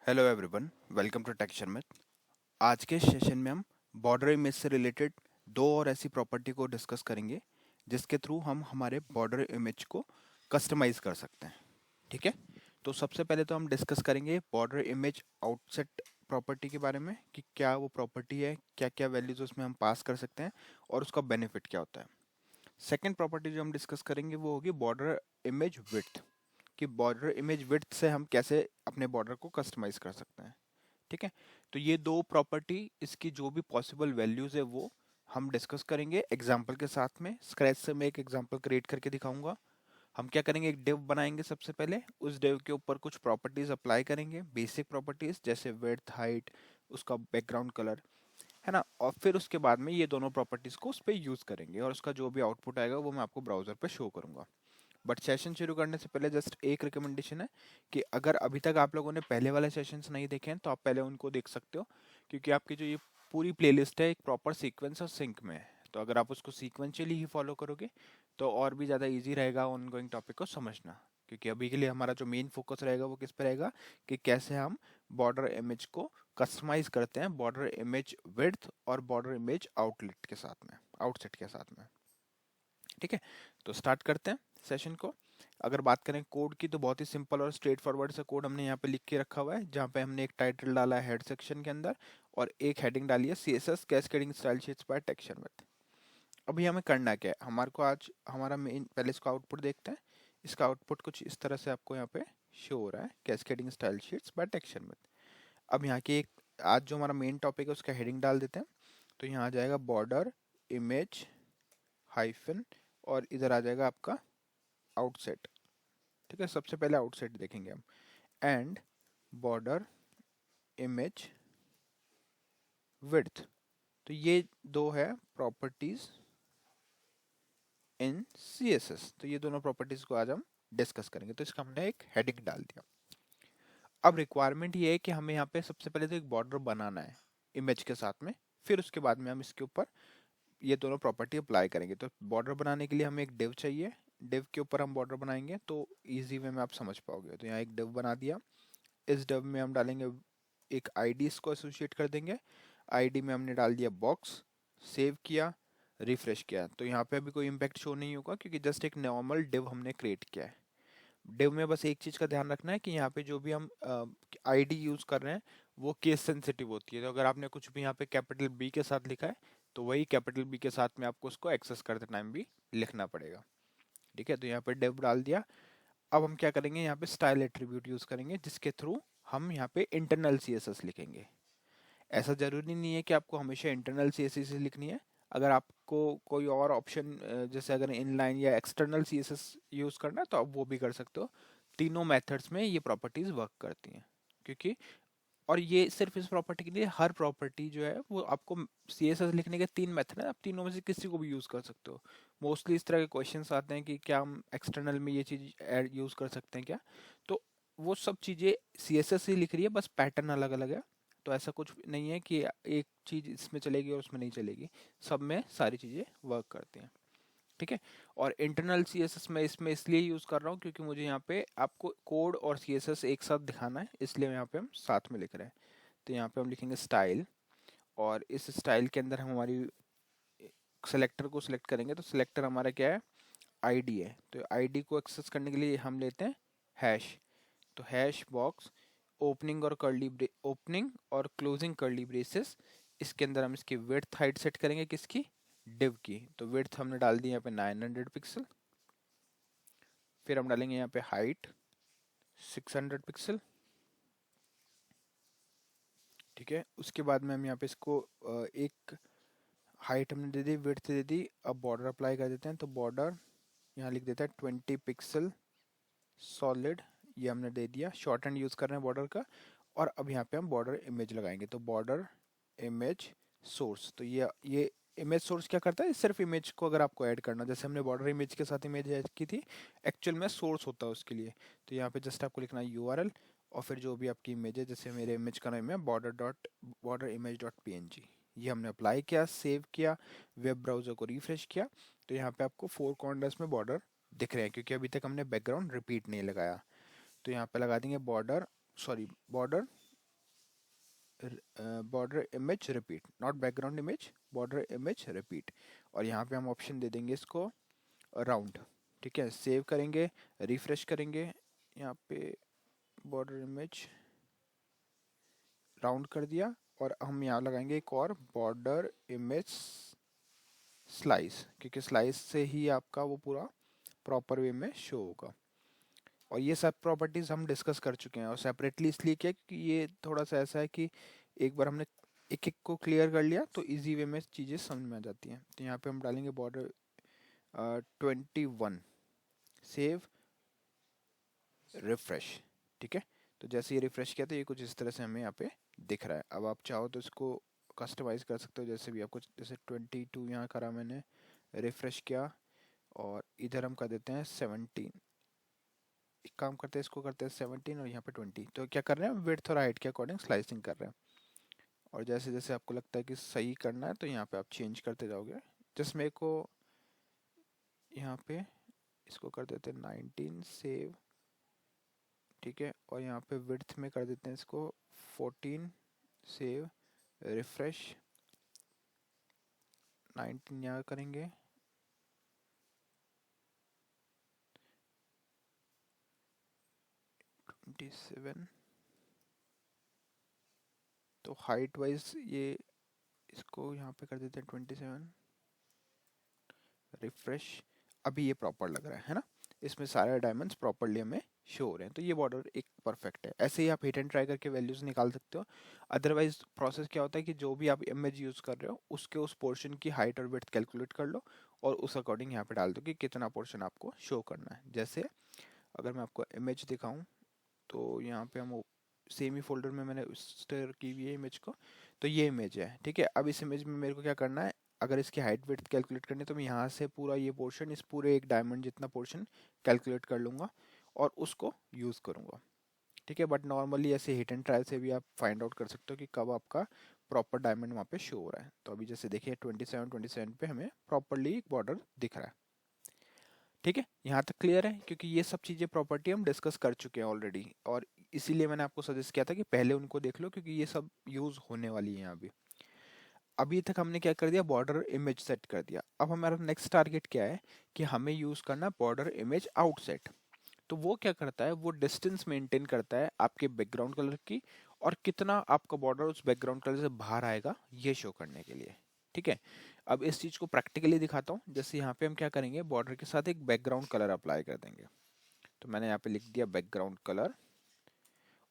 Hello everyone, welcome to tech Sharmit. आज के session में हम बॉर्डर इमेज से रिलेटेड दो और ऐसी प्रॉपर्टी को डिस्कस करेंगे जिसके थ्रू हम हमारे बॉर्डर इमेज को कस्टमाइज कर सकते हैं। ठीक है। तो सबसे पहले तो हम डिस्कस करेंगे बॉर्डर इमेज आउटसेट प्रॉपर्टी के बारे में कि क्या वो प्रॉपर्टी है, क्या क्या वैल्यूज उसमें हम पास कर सकते हैं और उसका बेनिफिट क्या होता है। सेकेंड प्रॉपर्टी जो हम डिस्कस करेंगे वो होगी बॉर्डर इमेज विड्थ, कि बॉर्डर इमेज विड्थ से हम कैसे अपने बॉर्डर को कस्टमाइज कर सकते हैं। ठीक है। तो ये दो प्रॉपर्टी, इसकी जो भी पॉसिबल वैल्यूज है वो हम डिस्कस करेंगे एग्जांपल के साथ में। स्क्रैच से मैं एक एग्जांपल क्रिएट करके दिखाऊंगा। हम क्या करेंगे, एक डिव बनाएंगे। सबसे पहले उस डिव के ऊपर कुछ प्रॉपर्टीज अप्लाई करेंगे, बेसिक प्रॉपर्टीज जैसे विड्थ, हाइट, उसका बैकग्राउंड कलर, है ना। और फिर उसके बाद में ये दोनों प्रॉपर्टीज को उस पर यूज करेंगे और उसका जो भी आउटपुट आएगा वो मैं आपको ब्राउजर पे शो करूंगा। बट सेशन शुरू करने से पहले जस्ट एक रिकमेंडेशन है कि अगर अभी तक आप लोगों ने पहले वाले सेशंस नहीं देखे हैं तो आप पहले उनको देख सकते हो, क्योंकि आपकी जो ये पूरी प्लेलिस्ट है एक प्रॉपर सीक्वेंस और सिंक में है। तो अगर आप उसको सीक्वेंशियली ही फॉलो करोगे तो और भी ज़्यादा इजी रहेगा ऑन गोइंग टॉपिक को समझना। क्योंकि अभी के लिए हमारा जो मेन फोकस रहेगा वो किस पे रहेगा, कि कैसे हम बॉर्डर इमेज को कस्टमाइज करते हैं बॉर्डर इमेज विड्थ और बॉर्डर इमेज आउटलेट के साथ में, आउटसेट के साथ में। ठीक है। तो स्टार्ट करते हैं सेशन को। अगर बात करें कोड की तो बहुत ही सिंपल और स्ट्रेट फॉरवर्ड सा कोड हमने यहाँ पे लिख के रखा हुआ है, जहाँ पे हमने एक टाइटल डाला है हेड सेक्शन के अंदर और एक हेडिंग डाली है CSS cascading style sheets by texture with. अभी हमें करना क्या है, हमारे को आज हमारा मेन, पहले इसका आउटपुट देखते हैं। इसका आउटपुट कुछ इस तरह से आपको यहाँ पे शो हो रहा है, cascading style sheets by texture with. अब यहाँ की एक, आज जो हमारा मेन टॉपिक है उसका हेडिंग डाल देते हैं। तो यहाँ आ जाएगा बॉर्डर इमेज हाइफन और इधर आ जाएगा आपका आउटसेट। ठीक है, सबसे पहले आउटसेट देखेंगे हम। एंड बॉर्डर इमेज विड्थ, तो ये दो है प्रॉपर्टीज इन CSS। तो ये दोनों प्रॉपर्टीज को आज हम डिस्कस करेंगे। तो इसका हमने एक हेडिंग डाल दिया। अब रिक्वायरमेंट ये है कि हमें यहाँ पे सबसे पहले तो एक बॉर्डर बनाना है इमेज के साथ में, फिर उसके बाद में हम इसके ऊपर ये दोनों प्रॉपर्टी अप्लाई करेंगे। तो बॉर्डर बनाने के लिए हमें एक डिव चाहिए, डिव के ऊपर हम बॉर्डर बनाएंगे तो इजी वे में आप समझ पाओगे। तो यहाँ एक डिव बना दिया। इस डिव में हम डालेंगे एक आईडी, इसको एसोसिएट कर देंगे। आईडी में हमने डाल दिया बॉक्स, सेव किया, रिफ्रेश किया। तो यहाँ पे अभी कोई इम्पैक्ट शो नहीं होगा क्योंकि जस्ट एक नॉर्मल डिव हमने क्रिएट किया है। डिव में बस एक चीज़ का ध्यान रखना है कि यहाँ पे जो भी हम आईडी यूज़ कर रहे हैं वो केस सेंसिटिव होती है। तो अगर आपने कुछ भी यहाँ पे कैपिटल बी के साथ लिखा है तो वही कैपिटल बी के साथ में आपको उसको एक्सेस करते टाइम भी लिखना पड़ेगा। ठीक है, तो यहाँ पे डिव डाल दिया। अब हम क्या करेंगे, यहाँ पे स्टाइल एट्रीब्यूट यूज़ करेंगे जिसके थ्रू हम यहाँ पे इंटरनल CSS लिखेंगे। ऐसा ज़रूरी नहीं है कि आपको हमेशा इंटरनल CSS लिखनी है। अगर आपको कोई और ऑप्शन, जैसे अगर इनलाइन या एक्सटर्नल CSS यूज़ करना है तो आप वो भी कर सकते हो। तीनों मेथड्स में ये प्रॉपर्टीज़ वर्क करती हैं। क्योंकि और ये सिर्फ इस प्रॉपर्टी के लिए, हर प्रॉपर्टी जो है वो आपको CSS लिखने के तीन मेथड है, आप तीनों में से किसी को भी यूज़ कर सकते हो। मोस्टली इस तरह के क्वेश्चंस आते हैं कि क्या हम एक्सटर्नल में ये चीज़ ऐड यूज़ कर सकते हैं क्या। तो वो सब चीज़ें CSS ही लिख रही है, बस पैटर्न अलग अलग है। तो ऐसा कुछ नहीं है कि एक चीज़ इसमें चलेगी और उसमें नहीं चलेगी, सब में सारी चीज़ें वर्क करती हैं। ठीक है। और इंटरनल CSS मैं इसमें इसलिए यूज़ कर रहा हूँ क्योंकि मुझे यहाँ पे आपको कोड और CSS एक साथ दिखाना है, इसलिए यहाँ पे हम साथ में लिख रहे हैं। तो यहाँ पे हम लिखेंगे स्टाइल और इस स्टाइल के अंदर हम हमारी सेलेक्टर को सिलेक्ट करेंगे। तो सिलेक्टर हमारा क्या है, आईडी है। तो आईडी को एक्सेस करने के लिए हम लेते हैं हैश। तो हैश बॉक्स ओपनिंग और ओपनिंग और क्लोजिंग कर्ली ब्रेसेस, इसके अंदर हम इसकी विड्थ हाइट सेट करेंगे किसकी, डिव की। तो विड्थ हमने डाल दी यहाँ पे 900 पिक्सल। फिर हम डालेंगे यहाँ पे हाइट 600 पिक्सल। ठीक है, उसके बाद में हम यहाँ पे इसको एक हाइट हमने दे दी, विड्थ दे दी। अब बॉर्डर अप्लाई कर देते हैं। तो बॉर्डर यहाँ लिख देता है 20 पिक्सल सॉलिड, ये हमने दे दिया। शॉर्ट हैंड यूज़ कर रहे हैं बॉर्डर का। और अब यहाँ पे हम बॉर्डर इमेज लगाएंगे। तो बॉर्डर इमेज सोर्स, तो ये इमेज सोर्स क्या करता है, सिर्फ इमेज को अगर आपको ऐड करना, जैसे हमने बॉर्डर इमेज के साथ इमेज ऐड की थी, एक्चुअल में सोर्स होता है उसके लिए। तो यहाँ पे जस्ट आपको लिखना है URL और फिर जो भी आपकी इमेज है, जैसे मेरे इमेज का नाम है बॉर्डर इमेज डॉट PNG, ये हमने अप्लाई किया, सेव किया, वेब ब्राउज़र को रिफ्रेश किया। तो यहाँ पे आपको 4 कॉर्नर्स में बॉर्डर दिख रहे हैं क्योंकि अभी तक हमने बैकग्राउंड रिपीट नहीं लगाया। तो यहाँ पे लगा देंगे border border image repeat, not background image, border image repeat. और यहाँ पे हम ऑप्शन दे देंगे इसको राउंड। ठीक है, सेव करेंगे, रिफ्रेश करेंगे, यहाँ पे बॉर्डर इमेज राउंड कर दिया, और हम यहाँ लगाएंगे एक और बॉर्डर इमेज स्लाइस, क्योंकि स्लाइस से ही आपका वो पूरा प्रॉपर वे में शो होगा। और ये सब प्रॉपर्टीज हम डिस्कस कर चुके हैं, और सेपरेटली इसलिए क्या कि ये थोड़ा सा ऐसा है कि एक बार हमने एक एक को क्लियर कर लिया तो इजी वे में चीज़ें समझ में आ जाती हैं। तो यहाँ पे हम डालेंगे बॉर्डर 21, सेव, रिफ्रेश। ठीक है, तो जैसे ये रिफ्रेश किया तो ये कुछ इस तरह से हमें यहाँ पे दिख रहा है। अब आप चाहो तो इसको कस्टमाइज कर सकते हो जैसे भी आपको, जैसे 22 यहाँ करा मैंने, रिफ्रेश किया, और इधर हम कर देते हैं 17। एक काम करते हैं, इसको करते हैं 17 और यहाँ पे 20। तो क्या कर रहे हैं, विड्थ और हाइट के अकॉर्डिंग स्लाइसिंग कर रहे हैं। और जैसे जैसे आपको लगता है कि सही करना है तो यहाँ पे आप चेंज करते जाओगे। जिसमें को यहाँ पे इसको कर देते हैं 19, सेव। ठीक है, और यहाँ पे विड्थ में कर देते हैं इसको 14, सेव, रिफ्रेश। 19 यहाँ करेंगे, 27। तो हाइट वाइज ये इसको यहाँ पे कर देते हैं 27, रिफ्रेश। अभी ये प्रॉपर लग रहा है ना, इसमें सारे डायमंड्स प्रॉपरली हमें शो हो रहे हैं। तो ये बॉर्डर एक परफेक्ट है। ऐसे ही आप हिट एंड ट्राई करके वैल्यूज निकाल सकते हो। अदरवाइज प्रोसेस क्या होता है कि जो भी आप इमेज यूज कर रहे हो उसके उस पोर्शन की हाइट और विड्थ कैलकुलेट कर लो, और उस अकॉर्डिंग यहाँ पे डाल दो कि कितना पोर्शन आपको शो करना है। जैसे अगर मैं आपको इमेज दिखाऊं तो यहाँ पे हम सेम ही फोल्डर में मैंने स्टर की हुई है इमेज को। तो ये इमेज है, ठीक है। अब इस इमेज में मेरे को क्या करना है, अगर इसकी हाइट विड्थ कैलकुलेट करनी है तो मैं यहाँ से पूरा ये पोर्शन, इस पूरे एक डायमंड जितना पोर्शन कैलकुलेट कर लूँगा और उसको यूज़ करूँगा। ठीक है, बट नॉर्मली ऐसे हिट एंड ट्रायल से भी आप फाइंड आउट कर सकते हो कि कब आपका प्रॉपर डायमंड वहाँ पे शो हो रहा है। तो अभी जैसे देखिए 27 पे हमें प्रॉपरली बॉर्डर दिख रहा है। ठीक है, यहाँ तक क्लियर है, क्योंकि ये सब चीज़ें प्रॉपर्टी हम डिस्कस कर चुके हैं ऑलरेडी, और इसीलिए मैंने आपको सजेस्ट किया था कि पहले उनको देख लो, क्योंकि ये सब यूज़ होने वाली है यहाँ भी। अभी तक हमने क्या कर दिया, बॉर्डर इमेज सेट कर दिया। अब हमारा नेक्स्ट टारगेट क्या है कि हमें यूज़ करना बॉर्डर इमेज आउटसेट। तो वो क्या करता है, वो डिस्टेंस मेंटेन करता है आपके बैकग्राउंड कलर की, और कितना आपका बॉर्डर उस बैकग्राउंड कलर से बाहर आएगा ये शो करने के लिए। ठीक है, अब इस चीज़ को प्रैक्टिकली दिखाता हूँ। जैसे यहाँ पे हम क्या करेंगे, बॉर्डर के साथ एक बैकग्राउंड कलर अप्लाई कर देंगे। तो मैंने यहाँ पे लिख दिया बैकग्राउंड कलर,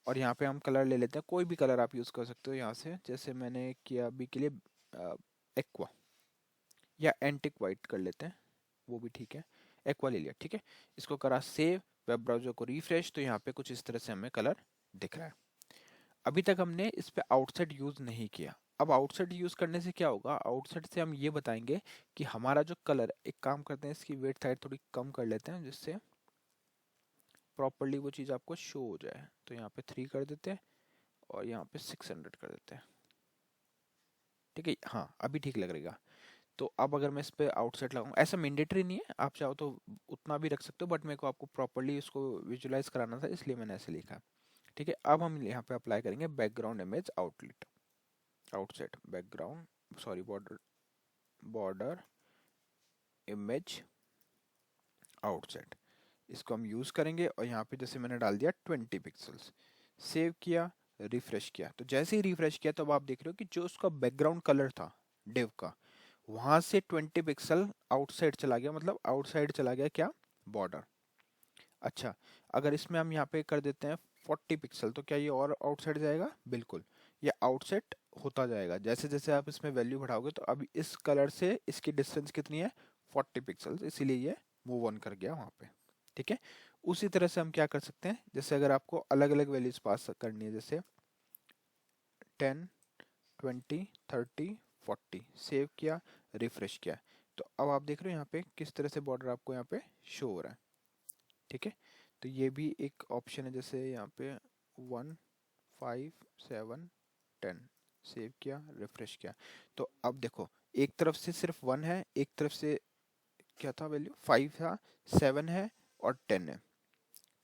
और यहाँ पे हम कलर ले लेते हैं, कोई भी कलर आप यूज़ कर सकते हो यहाँ से। जैसे मैंने किया अभी के लिए एक्वा या एंटिक वाइट कर लेते हैं, वो भी ठीक है। एक्वा ले लिया, ठीक है। इसको करा सेव, वेब ब्राउजर को रिफ्रेश, तो यहाँ पे कुछ इस तरह से हमें कलर दिख रहा है। अभी तक हमने इस पे आउटसेट यूज नहीं किया। अब आउटसेट यूज करने से क्या होगा, आउटसेट से हम ये बताएंगे कि हमारा जो कलर, एक काम करते हैं इसकी वेट साइड थोड़ी कम कर लेते हैं जिससे प्रॉपरली वो चीज़ आपको शो हो जाए। तो यहाँ पे 3 कर देते हैं और यहाँ पे 600 कर देते हैं। ठीक है, हाँ अभी ठीक लग रहेगा। तो अब अगर मैं इस पे आउटसेट लगाऊं, ऐसा मैंडेटरी नहीं है, आप चाहो तो उतना भी रख सकते हो, बट मेरे को आपको प्रॉपरली इसको विजुलाइज कराना था इसलिए मैंने ऐसे लिखा। ठीक है, अब हम यहाँ पे अप्लाई करेंगे background image outlet, outset background sorry border, border image outset. इसको हम यूज़ करेंगे, और यहाँ पे जैसे मैंने डाल दिया 20 पिक्सल्स, सेव किया, रिफ्रेश किया। तो जैसे ही रिफ्रेश किया तो अब आप देख रहे हो कि जो उसका बैकग्राउंड कलर था डिव का, वहां से 20 पिक्सल आउटसाइड चला गया, मतलब आउटसाइड चला गया क्या, बॉर्डर। अच्छा, अगर इसमें हम यहाँ पे कर देते हैं 40 पिक्सल, तो क्या ये और आउटसाइड जाएगा, बिल्कुल ये आउटसाइड होता जाएगा। जैसे जैसे आप इसमें वैल्यू बढ़ाओगे तो अब इस कलर से इसकी डिस्टेंस कितनी है, 40 पिक्सल, इसीलिए ये मूव ऑन कर गया वहाँ पे। ठीक है, उसी तरह से हम क्या कर सकते हैं, जैसे अगर आपको अलग अलग वैल्यूज पास करनी है, जैसे 10, 20, 30, 40, सेव किया, रिफ्रेश किया, तो अब आप देख रहे हो यहाँ पे किस तरह से बॉर्डर आपको यहाँ पे शो हो रहा है। ठीक है, तो ये भी एक ऑप्शन है। जैसे यहाँ पे 1, 5, 7, 10, सेव किया, रिफ्रेश किया, तो अब देखो एक तरफ से सिर्फ 1 है, एक तरफ से क्या था वैल्यू, 5 था, 7 है और 10 है।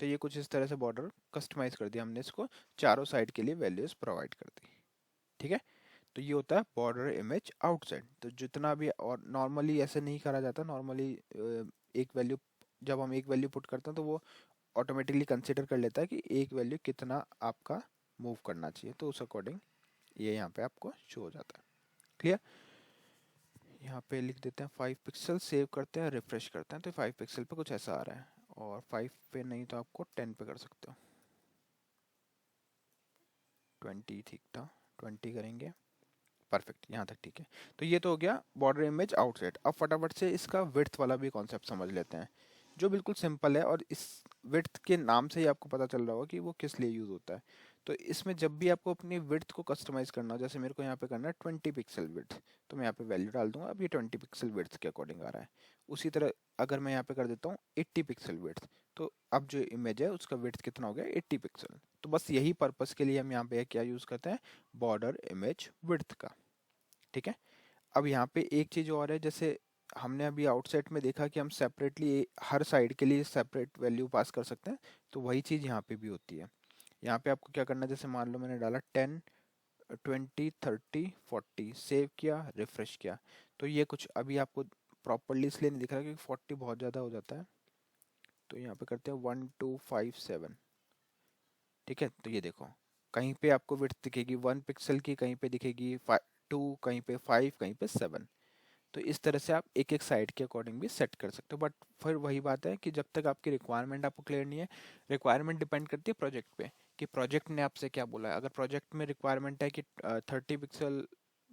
तो ये कुछ इस तरह से बॉर्डर कस्टमाइज कर दिया हमने, इसको चारों साइड के लिए वैल्यूज प्रोवाइड कर दी। ठीक है। तो ये होता है बॉर्डर इमेज आउटसाइड। तो जितना भी, और नॉर्मली ऐसे नहीं करा जाता, नॉर्मली एक वैल्यू, जब हम एक वैल्यू पुट करते हैं तो वो ऑटोमेटिकली कंसिडर कर लेता है कि एक वैल्यू कितना आपका मूव करना चाहिए, तो उस अकॉर्डिंग ये यहाँ पे आपको शो हो जाता है। क्लियर। यहाँ पे लिख देते हैं 5 पिक्सल, सेव करते हैं, रिफ्रेश करते हैं, तो 5 पिक्सल पे कुछ ऐसा आ रहा है, और 5 पे नहीं तो आपको 10 पे कर सकते हो। 20 ठीक था, 20 करेंगे, परफेक्ट, यहाँ तक ठीक है। तो ये तो हो गया बॉर्डर इमेज आउटसाइड। अब फटाफट से इसका विड्थ वाला भी कॉन्सेप्ट समझ लेते हैं, जो बिल्कुल सिंपल है, और इस विड्थ के नाम से ही आपको पता चल रहा होगा कि वो किस लिए यूज़ होता है। तो इसमें जब भी आपको अपनी विड्थ को कस्टमाइज़ करना हो, जैसे मेरे को यहाँ पे करना है 20 पिक्सल विड्थ, तो मैं यहाँ पे वैल्यू डाल दूंगा, अब ये 20 पिक्सल विड्थ के अकॉर्डिंग आ रहा है। उसी तरह अगर मैं यहाँ पे कर देता हूँ 80 पिक्सल विड्थ, तो अब जो इमेज है उसका विड्थ कितना हो गया, 80 पिक्सल। तो बस यही पर्पज़ के लिए हम यहाँ पे क्या यूज़ करते हैं, बॉर्डर इमेज विड्थ का। ठीक है। अब यहाँ पे एक चीज़ और है, जैसे हमने अभी आउटसेट में देखा कि हम सेपरेटली हर साइड के लिए सेपरेट वैल्यू पास कर सकते हैं, तो वही चीज़ यहाँ पे भी होती है। यहाँ पे आपको क्या करना है, जैसे मान लो मैंने डाला 10, 20, 30, 40, सेव किया, रिफ्रेश किया, तो ये कुछ अभी आपको प्रॉपरली इसलिए नहीं दिख रहा क्योंकि 40 बहुत ज़्यादा हो जाता है। तो यहाँ पे करते हैं 1, 2, 5, 7। ठीक है। तो ये देखो, कहीं पे आपको विड्थ दिखेगी 1 पिक्सल की, कहीं पे दिखेगी 2, कहीं पे 5, कहीं पे 7। तो इस तरह से आप एक एक साइड के अकॉर्डिंग भी सेट कर सकते हो। बट फिर वही बात है कि जब तक आपकी रिक्वायरमेंट आपको क्लियर नहीं है, रिक्वायरमेंट डिपेंड करती है प्रोजेक्ट पे, कि प्रोजेक्ट ने आपसे क्या बोला है। अगर प्रोजेक्ट में रिक्वायरमेंट है कि 30 पिक्सल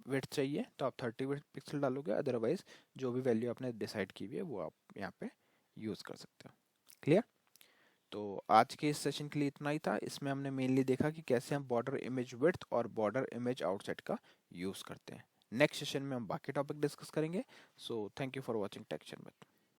विड्थ चाहिए, तो आप 30 पिक्सल डालोगे, अदरवाइज जो भी वैल्यू आपने डिसाइड की हुई है वो आप यहाँ पे यूज़ कर सकते हो। क्लियर। तो आज के इस सेशन के लिए इतना ही था। इसमें हमने मेनली देखा कि कैसे हम बॉर्डर इमेज विड्थ और बॉर्डर इमेज आउटसेट का यूज़ करते हैं। नेक्स्ट सेशन में हम बाकी टॉपिक डिस्कस करेंगे। So thank you for watching take channel.